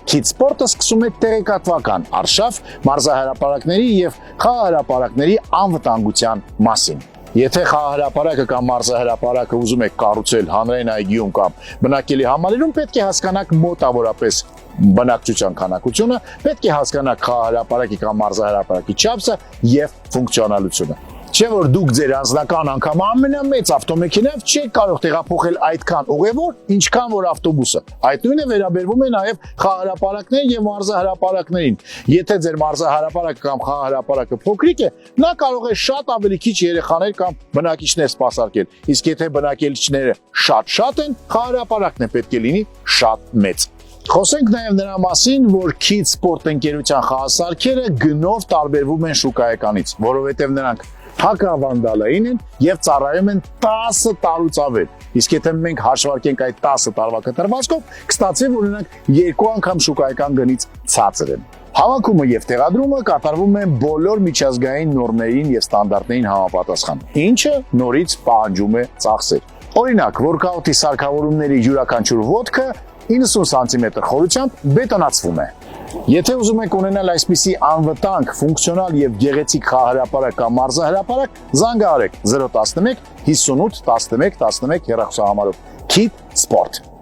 Քիթ սպորտը սկսում է տեղեկատվական արշավ մարզահրապարակների եւ խաղահրապարակների անվտանգության մասին։ Եթե խաղահրապարակը կամ մարզահրապարակը ուզում եք կառուցել հանրային այգիում կամ բնակելի համալիրում, պետք է հասկանաք մոտավորապես բնակչության քանակությունը, պետք է հասկանաք խաղահրապարակի կամ մարզահրապարակի չափսը եւ ֆունկցիոնալությունը։ Չէ՞ որ դուք ձեր անձնական անգամ ամենամեծ ավտոմեքենայով չեք կարող տեղափոխել այդքան ուղևոր, ինչքան որ ավտոբուսը։ Այդ նույնը վերաբերվում է նաև խաղահրապարակներին եւ մարզահրապարակներին։ Եթե ձեր մարզահրապարակը կամ խաղահրապարակը փոքրիկ է, նա կարող է շատ ավելի քիչ երեխաներ կամ բնակիչներ սպասարկել։ Իսկ եթե բնակիչները շատ են, խաղահրապարակն է պետք է լինի շատ մեծ։ Խոսենք նաև նրա մասին, որ Քիթ սպորտ ընկերության խաղասարքերը գնով տարբերվում են շուկայականից, որովհետև նրանք հակավանդալային են եւ ծառայում են 10 տարուց ավել։ Իսկ եթե մենք հաշվարկենք այդ 10 տարվա կտրվածքով, կստացվի, որ նրանք 2 անգամ շուկայական գնից ցածր են։ Հավաքումը եւ տեղադրումը կատարվում է բոլոր միջազգային նորմերին եւ ստանդարտներին համապատասխան, ինչը նորից պահանջում է ծախսեր։ Օրինակ, որկաուտի սարքավորումների յուրաքանչյուր ոտքը 90 սանտիմետր խորությամբ բետոնացվում է։ Եթե ուզում եք ունենալ այսպիսի անվտանգ, ֆունկցիոնալ եւ գեղեցիկ խաղահրապարակ կամ մարզահրապարակ, զանգահարեք 011 58 11 11 հեռախոսահամարով Քիթ սպորտ։